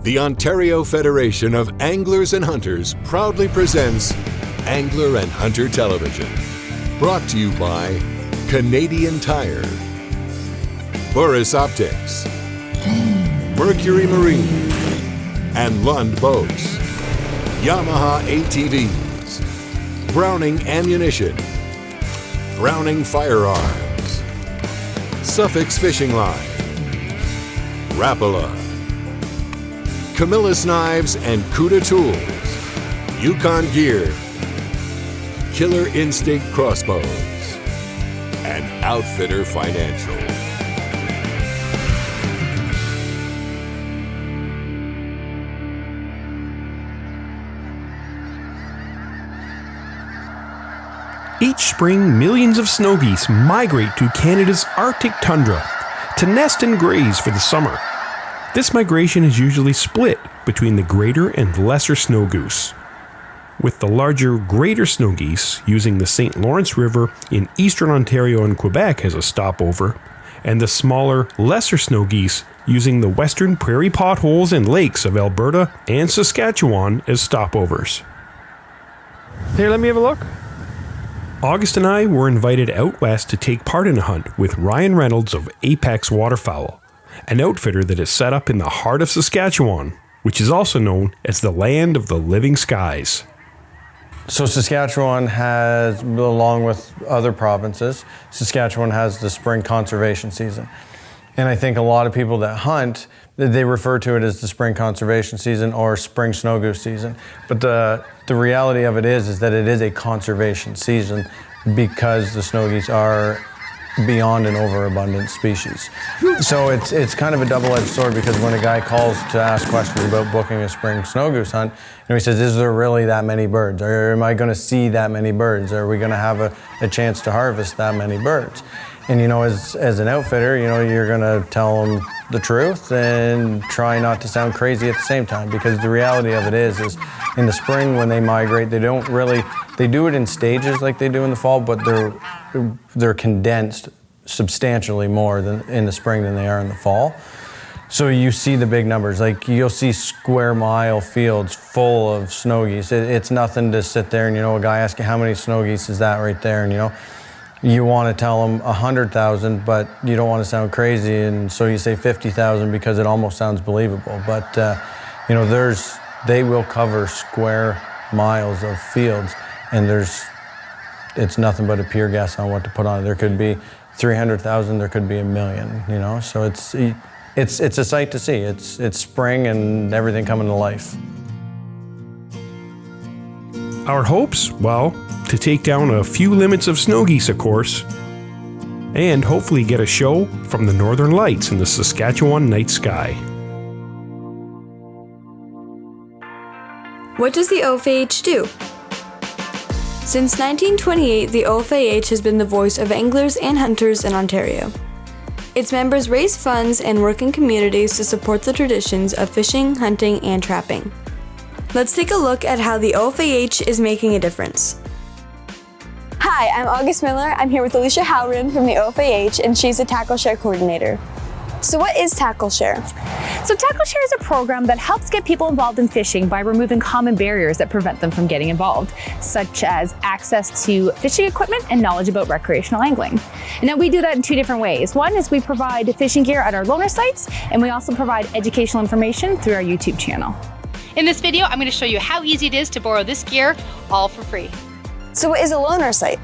The Ontario Federation of Anglers and Hunters proudly presents Angler and Hunter Television. Brought to you by Canadian Tire, Burris Optics, Mercury Marine, and Lund Boats, Yamaha ATVs, Browning Ammunition, Browning Firearms, Suffix Fishing Line, Rapala, Camillus Knives and Cuda Tools, Yukon Gear, Killer Instinct Crossbows, and Outfitter Financial. Each spring, millions of snow geese migrate to Canada's Arctic tundra to nest and graze for the summer. This migration is usually split between the greater and lesser snow goose, with the larger greater snow geese using the St. Lawrence River in eastern Ontario and Quebec as a stopover, and the smaller, lesser snow geese using the western prairie potholes and lakes of Alberta and Saskatchewan as stopovers. Here, let me have a look. August and I were invited out west to take part in a hunt with Ryan Reynolds of Apex Waterfowl, an outfitter that is set up in the heart of Saskatchewan, which is also known as the land of the living skies. So Saskatchewan has, along with other provinces, Saskatchewan has the spring conservation season. And I think a lot of people that hunt, they refer to it as the spring conservation season or spring snow goose season. But the reality of it is that it is a conservation season because the snow geese are beyond an overabundant species. So it's kind of a double-edged sword, because when a guy calls to ask questions about booking a spring snow goose hunt, he says, is there really that many birds? Or am I going to see that many birds? Are we going to have a chance to harvest that many birds? And as an outfitter, you're going to tell them the truth and try not to sound crazy at the same time, because the reality of it is in the spring when they migrate, they do it in stages like they do in the fall, but they're condensed substantially more than in the spring than they are in the fall. So you see the big numbers, like you'll see square mile fields full of snow geese. It's nothing to sit there and, a guy asks you how many snow geese is that right there, and you want to tell them 100,000, but you don't want to sound crazy, and so you say 50,000 because it almost sounds believable. But they will cover square miles of fields, and it's nothing but a pure guess on what to put on it. There could be 300,000, there could be 1 million. So it's a sight to see. It's spring and everything coming to life. Our hopes, well, to take down a few limits of snow geese, of course, and hopefully get a show from the Northern Lights in the Saskatchewan night sky. What does the OFAH do? Since 1928, the OFAH has been the voice of anglers and hunters in Ontario. Its members raise funds and work in communities to support the traditions of fishing, hunting, and trapping. Let's take a look at how the OFAH is making a difference. Hi, I'm August Miller. I'm here with Alicia Howren from the OFAH, and she's a Tackle Share coordinator. So what is Tackle Share? So Tackle Share is a program that helps get people involved in fishing by removing common barriers that prevent them from getting involved, such as access to fishing equipment and knowledge about recreational angling. And now we do that in two different ways. One is we provide fishing gear at our loaner sites, and we also provide educational information through our YouTube channel. In this video, I'm going to show you how easy it is to borrow this gear all for free. So what is a loaner site?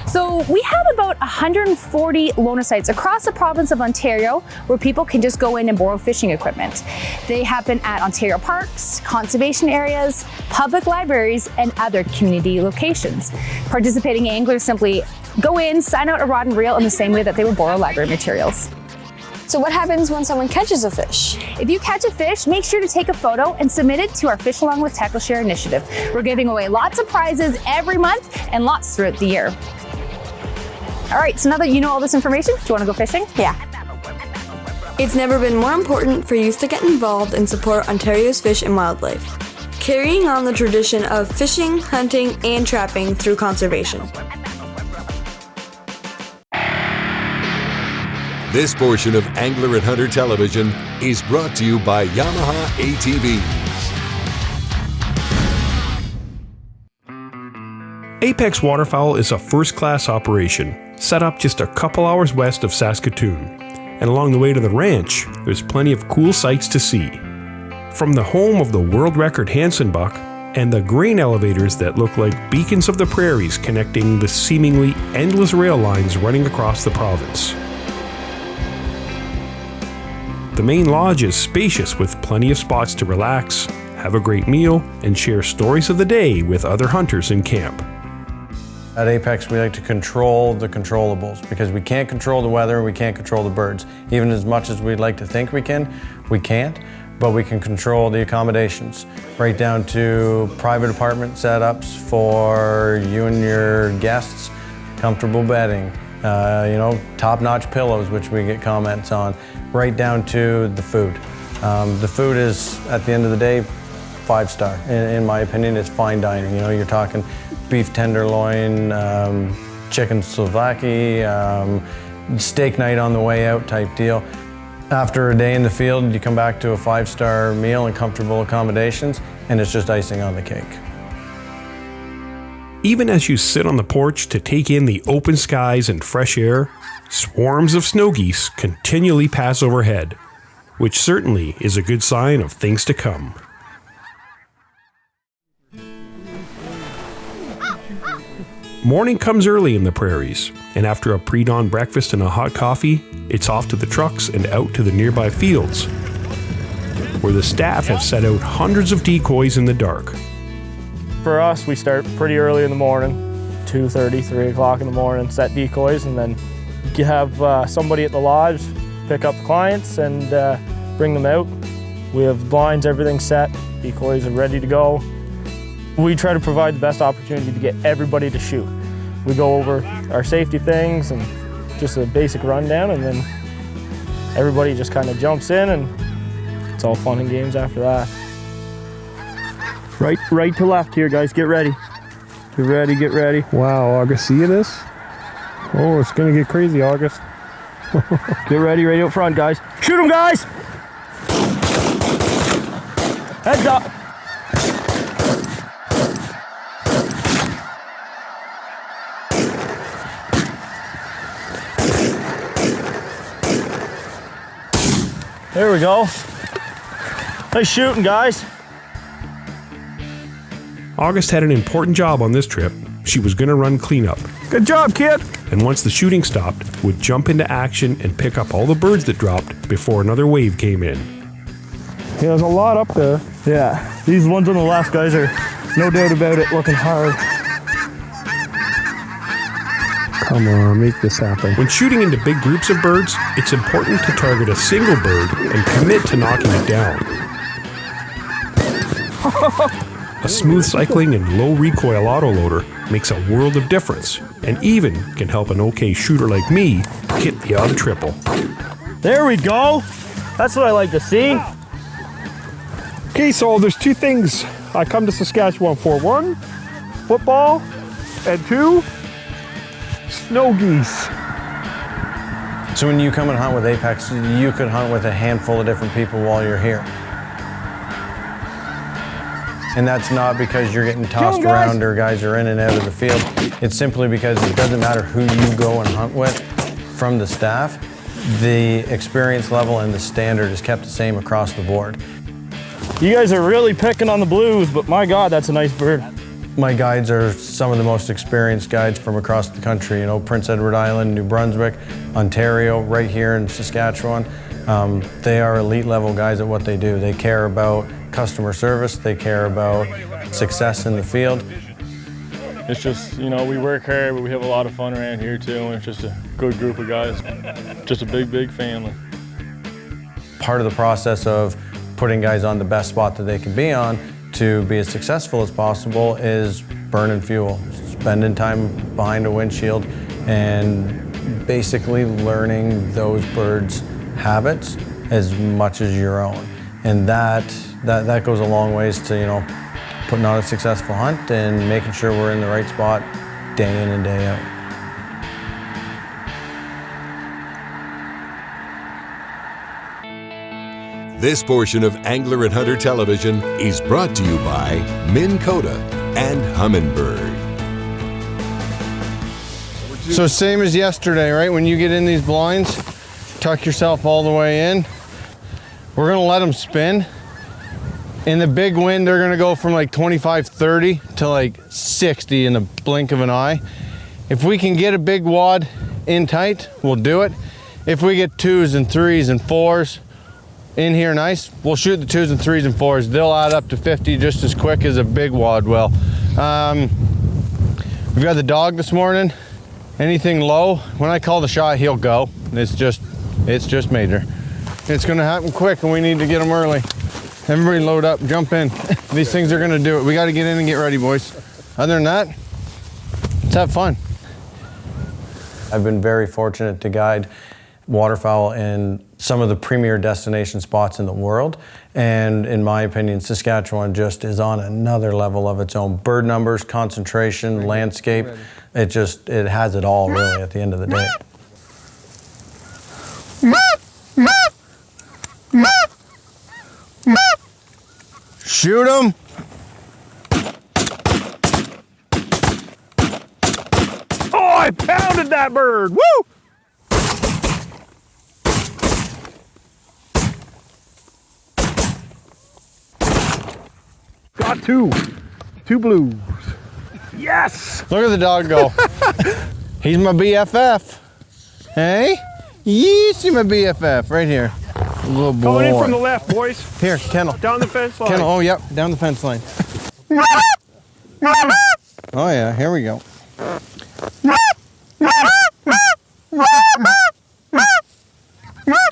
So we have about 140 loaner sites across the province of Ontario where people can just go in and borrow fishing equipment. They happen at Ontario parks, conservation areas, public libraries, and other community locations. Participating anglers simply go in, sign out a rod and reel in the same way that they would borrow library materials. So what happens when someone catches a fish? If you catch a fish, make sure to take a photo and submit it to our Fish Along with Tackle Share initiative. We're giving away lots of prizes every month and lots throughout the year. All right, so now that you know all this information, do you want to go fishing? Yeah. It's never been more important for youth to get involved and support Ontario's fish and wildlife, carrying on the tradition of fishing, hunting, and trapping through conservation. This portion of Angler and Hunter Television is brought to you by Yamaha ATVs. Apex Waterfowl is a first-class operation, set up just a couple hours west of Saskatoon. And along the way to the ranch, there's plenty of cool sights to see. From the home of the world record Hansen buck, and the grain elevators that look like beacons of the prairies connecting the seemingly endless rail lines running across the province. The main lodge is spacious with plenty of spots to relax, have a great meal, and share stories of the day with other hunters in camp. At Apex, we like to control the controllables because we can't control the weather, we can't control the birds. Even as much as we'd like to think we can't, but we can control the accommodations, right down to private apartment setups for you and your guests, comfortable bedding, top-notch pillows, which we get comments on, right down to the food. The food is, at the end of the day, 5-star. In my opinion, it's fine dining. You know, you're talking beef tenderloin, chicken souvlaki, steak night on the way out type deal. After a day in the field, you come back to a 5-star meal and comfortable accommodations, and it's just icing on the cake. Even as you sit on the porch to take in the open skies and fresh air, swarms of snow geese continually pass overhead, which certainly is a good sign of things to come. Morning comes early in the prairies, and after a pre-dawn breakfast and a hot coffee, it's off to the trucks and out to the nearby fields, where the staff have set out hundreds of decoys in the dark. For us, we start pretty early in the morning, 2:30, 3 o'clock in the morning, set decoys, and then you have somebody at the lodge pick up the clients and bring them out. We have blinds, everything set, decoys are ready to go. We try to provide the best opportunity to get everybody to shoot. We go over our safety things and just a basic rundown, and then everybody just kind of jumps in, and it's all fun and games after that. Right to left here, guys. Get ready. Get ready, get ready. Wow, August, see this? Oh, it's gonna get crazy, August. Get ready, right out front, guys. Shoot them, guys! Heads up. There we go. Nice shooting, guys. August had an important job on this trip. She was going to run cleanup. Good job, kid. And once the shooting stopped, would jump into action and pick up all the birds that dropped before another wave came in. Yeah, there's a lot up there. Yeah, these ones on the left, guys, are no doubt about it, looking hard. Come on, make this happen. When shooting into big groups of birds, it's important to target a single bird and commit to knocking it down. A smooth cycling and low recoil autoloader makes a world of difference, and even can help an okay shooter like me hit the odd triple. There we go. That's what I like to see. Okay, so there's two things I come to Saskatchewan for. 1, football, and 2, snow geese. So when you come and hunt with Apex, you could hunt with a handful of different people while you're here. And that's not because you're getting tossed around or guys are in and out of the field. It's simply because it doesn't matter who you go and hunt with from the staff, the experience level and the standard is kept the same across the board. You guys are really picking on the blues, but my God, that's a nice bird. My guides are some of the most experienced guides from across the country. You know, Prince Edward Island, New Brunswick, Ontario, right here in Saskatchewan. They are elite level guys at what they do. They care about customer service, they care about success in the field. It's just, you know, we work hard, but we have a lot of fun around here too, and it's just a good group of guys. Just a big, big family. Part of the process of putting guys on the best spot that they can be on to be as successful as possible is burning fuel, spending time behind a windshield, and basically learning those birds' habits as much as your own. And that goes a long ways to, you know, putting on a successful hunt and making sure we're in the right spot day in and day out. This portion of Angler and Hunter Television is brought to you by Minn Kota and Humminbird. So same as yesterday, right? When you get in these blinds, tuck yourself all the way in. We're gonna let them spin. In the big wind, they're gonna go from like 25, 30 to like 60 in the blink of an eye. If we can get a big wad in tight, we'll do it. If we get 2s and 3s and 4s in here nice, we'll shoot the 2s and 3s and 4s. They'll add up to 50 just as quick as a big wad will. We've got the dog this morning. Anything low, when I call the shot, he'll go. It's just major. It's gonna happen quick and we need to get them early. Everybody load up, jump in. These things are gonna do it. We gotta get in and get ready, boys. Other than that, let's have fun. I've been very fortunate to guide waterfowl in some of the premier destination spots in the world. And in my opinion, Saskatchewan just is on another level of its own. Bird numbers, concentration, landscape, it has it all really at the end of the day. Shoot 'em. Oh, I pounded that bird. Woo! Got two blues. Yes! Look at the dog go. He's my BFF. Hey? Yes, he's my BFF right here. Little boy. Coming in from the left, boys. Here, kennel. Down the fence line. Kennel, oh yep, down the fence line. Oh yeah, here we go.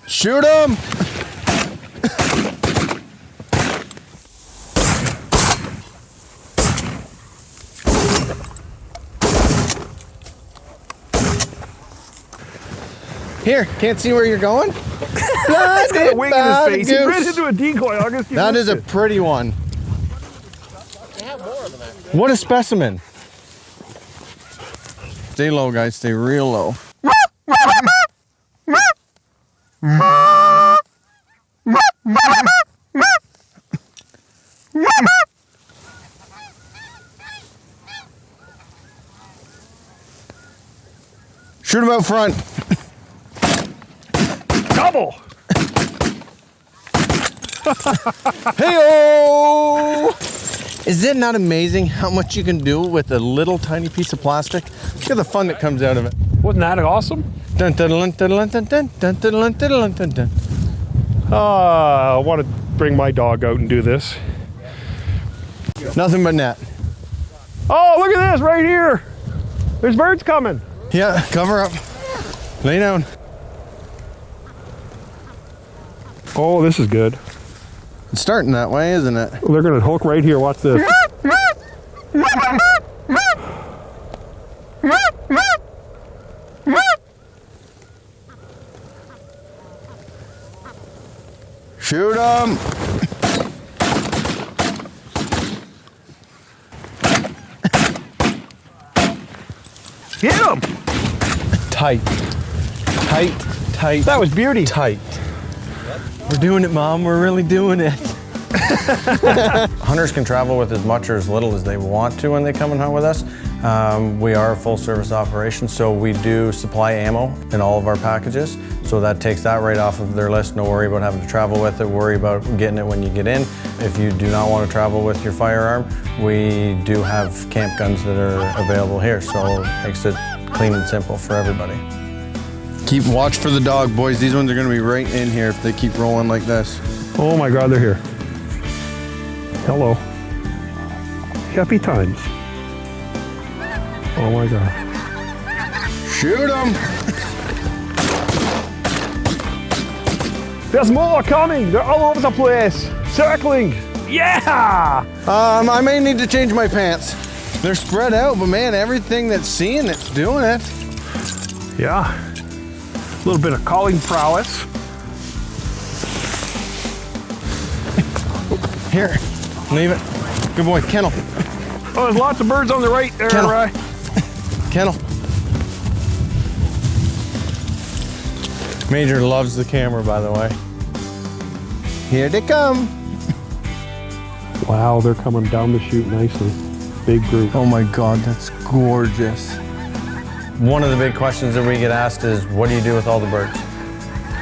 Shoot him! Here, can't see where you're going? He's got a wing in his face. He ran into a decoy, August. That is a pretty one. What a specimen. Stay low, guys. Stay real low. Shoot him out front. Double. Hey-oh! Is it not amazing how much you can do with a little tiny piece of plastic? Look at the fun that comes out of it. Wasn't that awesome? Dun, dun, dun, dun, dun, dun, dun, dun, dun, dun, dun, dun. I want to bring my dog out and do this. Nothing but net. Oh, look at this right here. There's birds coming. Yeah, cover up. Lay down. Oh, this is good. It's starting that way, isn't it? They're going to hook right here. Watch this. Shoot them. Get him. Tight. Tight, tight. That was beauty. Tight. We're doing it, Mom. We're really doing it. Hunters can travel with as much or as little as they want to when they come and hunt with us. We are a full service operation, so we do supply ammo in all of our packages. So that takes that right off of their list. No worry about having to travel with it. Worry about getting it when you get in. If you do not want to travel with your firearm, we do have camp guns that are available here. So it makes it clean and simple for everybody. Keep watch for the dog, boys. These ones are going to be right in here if they keep rolling like this. Oh my God, they're here. Hello. Happy times. Oh my God. Shoot them. There's more coming. They're all over the place. Circling. Yeah! I may need to change my pants. They're spread out, but man, everything that's seeing it's doing it. Yeah. A little bit of calling prowess. Here, leave it. Good boy, kennel. Oh, there's lots of birds on the right there, Kennel. Rye. Kennel. Major loves the camera, by the way. Here they come. Wow, they're coming down the chute nicely. Big group. Oh my God, that's gorgeous. One of the big questions that we get asked is, what do you do with all the birds?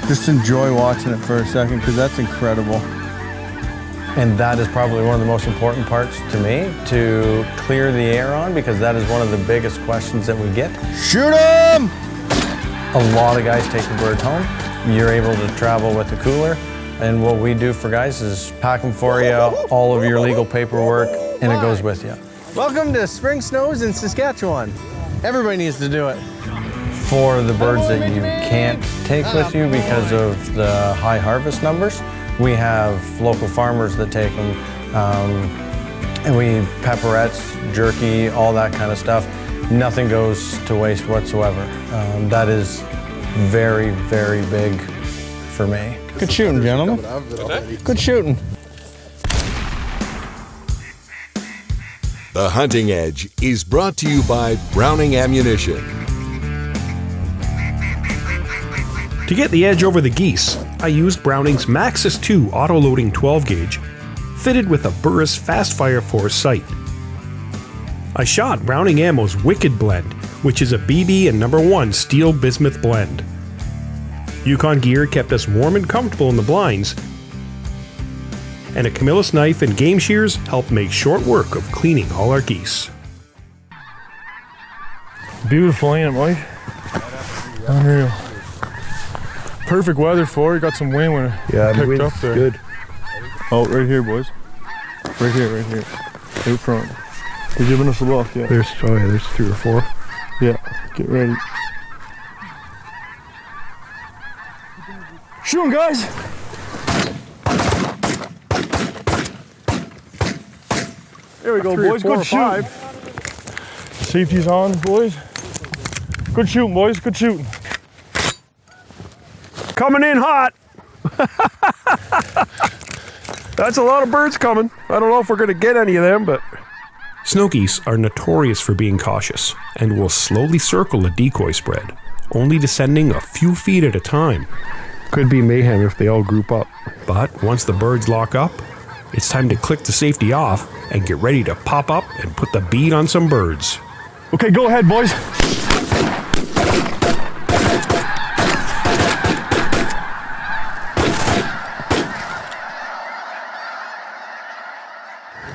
Just enjoy watching it for a second, because that's incredible. And that is probably one of the most important parts to me, to clear the air on, because that is one of the biggest questions that we get. Shoot them! A lot of guys take the birds home. You're able to travel with a cooler. And what we do for guys is pack them for you, all of your legal paperwork, and it goes with you. Welcome to Spring Snows in Saskatchewan. Everybody needs to do it. For the birds that you can't take with you because of the high harvest numbers, we have local farmers that take them, and we pepperettes, jerky, all that kind of stuff. Nothing goes to waste whatsoever. That is very, very big for me. Good shooting, gentlemen. Good shooting. The Hunting Edge is brought to you by Browning Ammunition. To get the edge over the geese, I used Browning's Maxus 2 auto-loading 12-gauge, fitted with a Burris Fast-Fire Force sight. I shot Browning Ammo's Wicked Blend, which is a BB and #1 steel bismuth blend. Yukon gear kept us warm and comfortable in the blinds, and a Camillus knife and game shears helped make short work of cleaning all our geese. Beautiful, ain't it, Mike? Unreal. Perfect weather for it. Got some wind when it picked up there. Good. Oh, right here, boys. Right here, right here. Out front. They're giving us a look, yeah. There's 3 or 4. Yeah, get ready. Shoot 'em, guys! There we go, boys. Good shooting. Safety's on, boys. Good shooting, boys. Good shooting. Coming in hot! That's a lot of birds coming. I don't know if we're going to get any of them, but... Snow geese are notorious for being cautious and will slowly circle a decoy spread, only descending a few feet at a time. Could be mayhem if they all group up. But once the birds lock up, it's time to click the safety off and get ready to pop up and put the bead on some birds. Okay, go ahead, boys.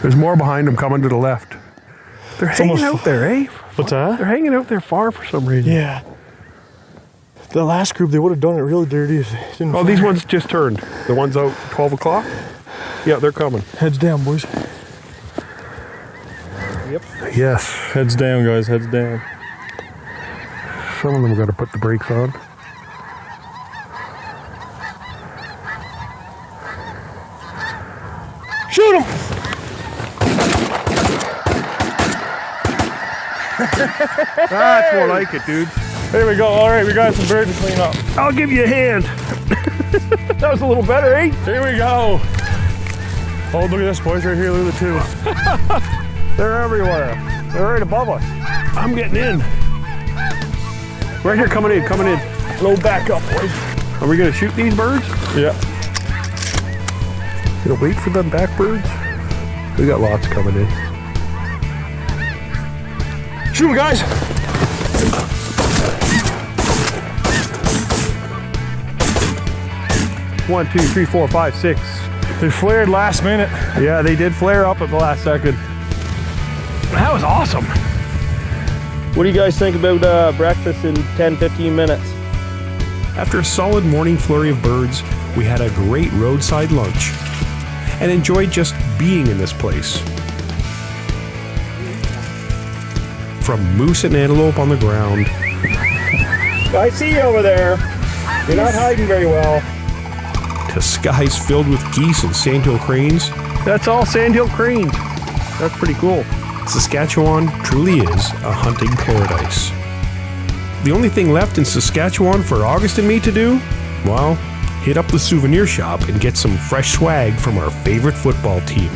There's more behind them coming to the left. They're hanging out there, eh? What's that? They're hanging out there far for some reason. Yeah. The last group, they would have done it really dirty if they didn't fire. These ones just turned. The ones out 12 o'clock? Yeah, they're coming. Heads down, boys. Yep. Yes. Heads down, guys. Heads down. Some of them got to put the brakes on. Shoot them! That's more like it, dude. There we go. All right, we got some birds to clean up. I'll give you a hand. That was a little better, eh? Here we go. Oh, look at this, boys, right here. Look at the two. They're everywhere. They're right above us. I'm getting in. Right here, coming in. Low back up, boys. Are we going to shoot these birds? Yeah. Gonna wait for them back birds? We got lots coming in. Shoot 'em, guys. One, two, three, four, five, 6. They flared last minute. Yeah, they did flare up at the last second. That was awesome. What do you guys think about breakfast in 10-15 minutes? After a solid morning flurry of birds, we had a great roadside lunch and enjoyed just being in this place. From moose and antelope on the ground. I see you over there. You're not hiding very well. To skies filled with geese and sandhill cranes. That's all sandhill cranes. That's pretty cool. Saskatchewan truly is a hunting paradise. The only thing left in Saskatchewan for August and me to do? Well, hit up the souvenir shop and get some fresh swag from our favorite football team.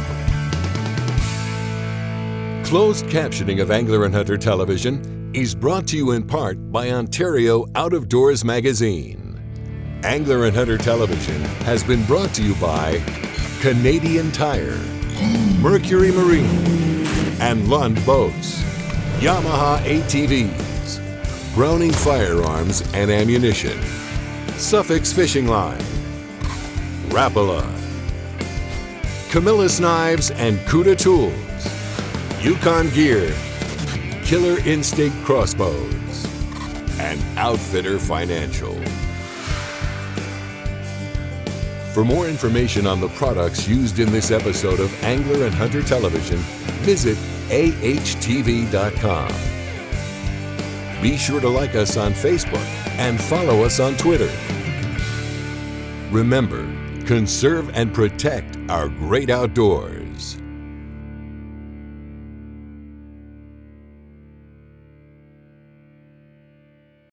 Closed captioning of Angler and Hunter Television is brought to you in part by Ontario Out of Doors Magazine. Angler and Hunter Television has been brought to you by Canadian Tire, Mercury Marine, and Lund Boats, Yamaha ATVs, Browning Firearms and Ammunition, Suffix Fishing Line, Rapala, Camillus Knives and Cuda Tools, Yukon Gear, Killer Instinct Crossbows, and Outfitter Financial. For more information on the products used in this episode of Angler and Hunter Television, visit AHTV.com. Be sure to like us on Facebook and follow us on Twitter. Remember, conserve and protect our great outdoors.